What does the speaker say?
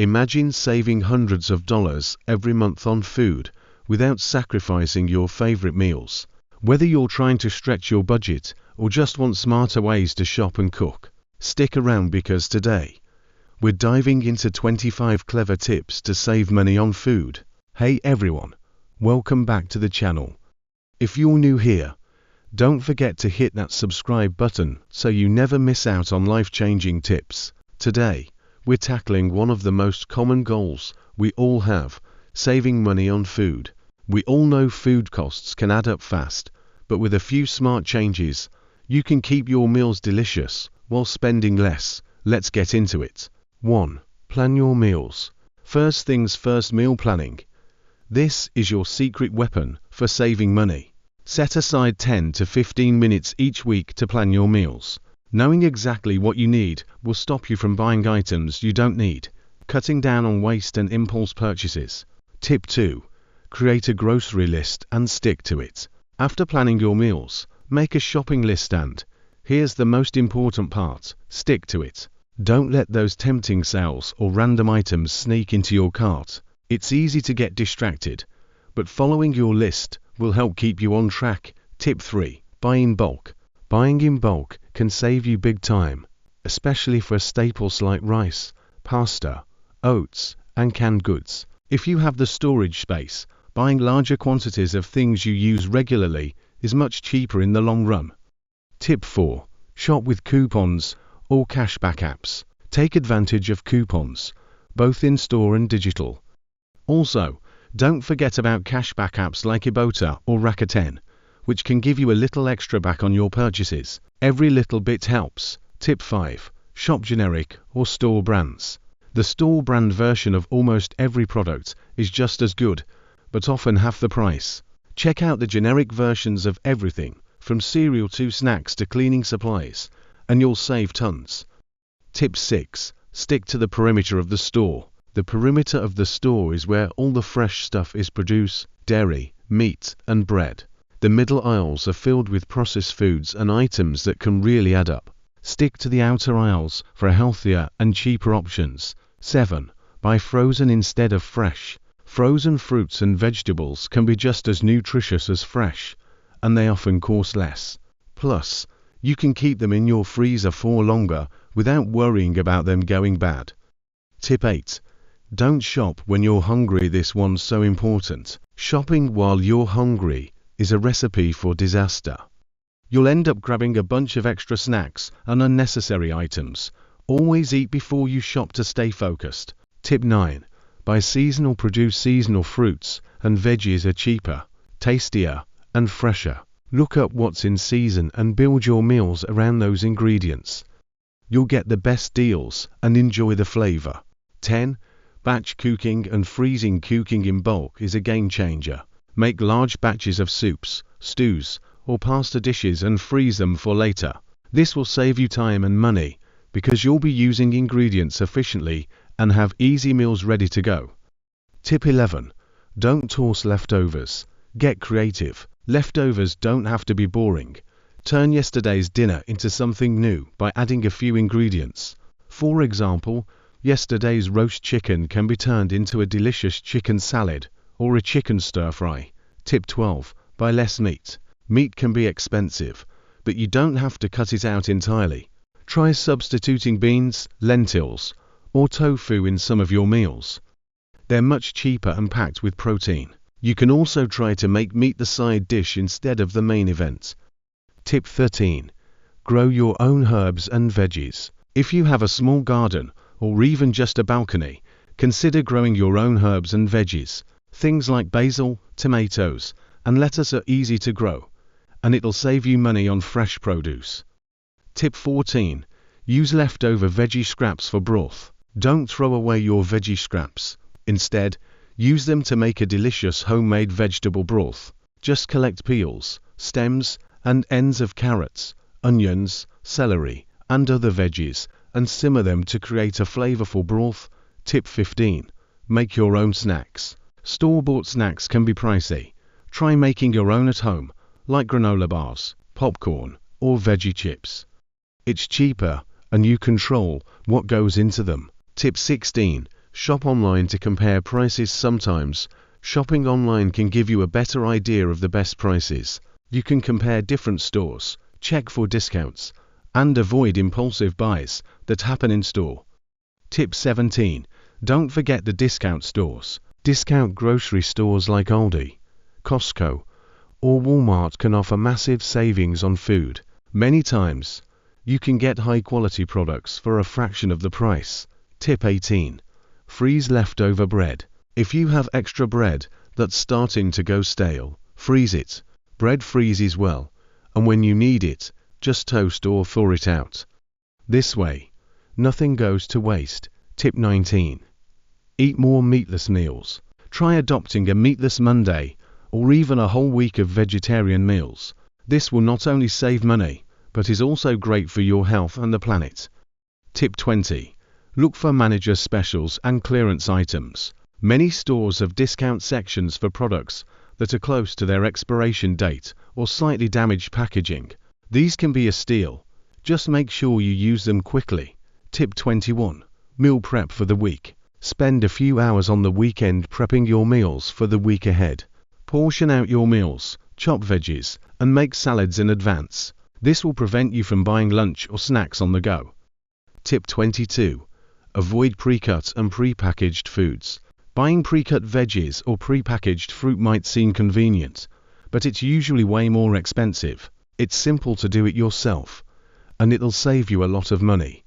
Imagine saving hundreds of dollars every month on food without sacrificing your favorite meals. Whether you're trying to stretch your budget or just want smarter ways to shop and cook, stick around because today we're diving into 25 clever tips to save money on food. Hey everyone, welcome back to the channel. If you're new here, don't forget to hit that subscribe button so you never miss out on life-changing tips. Today, we're tackling one of the most common goals we all have, saving money on food. We all know food costs can add up fast, but with a few smart changes, you can keep your meals delicious while spending less. Let's get into it. 1. Plan your meals. First things first, meal planning. This is your secret weapon for saving money. Set aside 10 to 15 minutes each week to plan your meals. Knowing exactly what you need will stop you from buying items you don't need, cutting down on waste and impulse purchases. Tip 2. Create a grocery list and stick to it. After planning your meals, make a shopping list and, here's the most important part, stick to it. Don't let those tempting sales or random items sneak into your cart. It's easy to get distracted, but following your list will help keep you on track. Tip 3. Buy in bulk. Buying in bulk can save you big time, especially for staples like rice, pasta, oats, and canned goods. If you have the storage space, buying larger quantities of things you use regularly is much cheaper in the long run. Tip 4. Shop with coupons or cashback apps. Take advantage of coupons, both in-store and digital. Also, don't forget about cashback apps like Ibotta or Rakuten, which can give you a little extra back on your purchases. Every little bit helps. Tip 5. Shop generic or store brands. The store brand version of almost every product is just as good, but often half the price. Check out the generic versions of everything, from cereal to snacks to cleaning supplies, and you'll save tons. Tip 6. Stick to the perimeter of the store. The perimeter of the store is where all the fresh stuff is produced: dairy, meat, and bread. The middle aisles are filled with processed foods and items that can really add up. Stick to the outer aisles for healthier and cheaper options. 7. Buy frozen instead of fresh. Frozen fruits and vegetables can be just as nutritious as fresh, and they often cost less. Plus, you can keep them in your freezer for longer without worrying about them going bad. Tip 8. Don't shop when you're hungry. This one's so important. Shopping while you're hungry is a recipe for disaster. You'll end up grabbing a bunch of extra snacks and unnecessary items. Always eat before you shop to stay focused. Tip 9. Buy seasonal produce. Seasonal fruits and veggies are cheaper, tastier, and fresher. Look up what's in season and build your meals around those ingredients. You'll get the best deals and enjoy the flavor. 10. Batch cooking and freezing. Cooking in bulk is a game changer. Make large batches of soups, stews, or pasta dishes and freeze them for later. This will save you time and money because you'll be using ingredients efficiently and have easy meals ready to go. Tip 11. Don't toss leftovers. Get creative. Leftovers don't have to be boring. Turn yesterday's dinner into something new by adding a few ingredients. For example, yesterday's roast chicken can be turned into a delicious chicken salad or a chicken stir-fry. Tip 12. Buy less meat. Meat can be expensive, but you don't have to cut it out entirely. Try substituting beans, lentils, or tofu in some of your meals. They're much cheaper and packed with protein. You can also try to make meat the side dish instead of the main event. Tip 13. Grow your own herbs and veggies. If you have a small garden or even just a balcony, consider growing your own herbs and veggies. Things like basil, tomatoes, and lettuce are easy to grow, and it'll save you money on fresh produce. Tip 14. Use leftover veggie scraps for broth. Don't throw away your veggie scraps. Instead, use them to make a delicious homemade vegetable broth. Just collect peels, stems, and ends of carrots, onions, celery, and other veggies, and simmer them to create a flavorful broth. Tip 15. Make your own snacks. Store-bought snacks can be pricey. Try making your own at home, like granola bars, popcorn, or veggie chips. It's cheaper, and you control what goes into them. Tip 16. Shop online to compare prices. Sometimes, shopping online can give you a better idea of the best prices. You can compare different stores, check for discounts, and avoid impulsive buys that happen in store. Tip 17. Don't forget the discount stores. Discount grocery stores like Aldi, Costco, or Walmart can offer massive savings on food. Many times, you can get high-quality products for a fraction of the price. Tip 18. Freeze leftover bread. If you have extra bread that's starting to go stale, freeze it. Bread freezes well, and when you need it, just toast or thaw it out. This way, nothing goes to waste. Tip 19. Eat more meatless meals. Try adopting a meatless Monday or even a whole week of vegetarian meals. This will not only save money, but is also great for your health and the planet. Tip 20. Look for manager specials and clearance items. Many stores have discount sections for products that are close to their expiration date or slightly damaged packaging. These can be a steal. Just make sure you use them quickly. Tip 21. Meal prep for the week. Spend a few hours on the weekend prepping your meals for the week ahead. Portion out your meals, chop veggies, and make salads in advance. This will prevent you from buying lunch or snacks on the go. Tip 22. Avoid pre-cut and pre-packaged foods. Buying pre-cut veggies or pre-packaged fruit might seem convenient, but it's usually way more expensive. It's simple to do it yourself, and it'll save you a lot of money.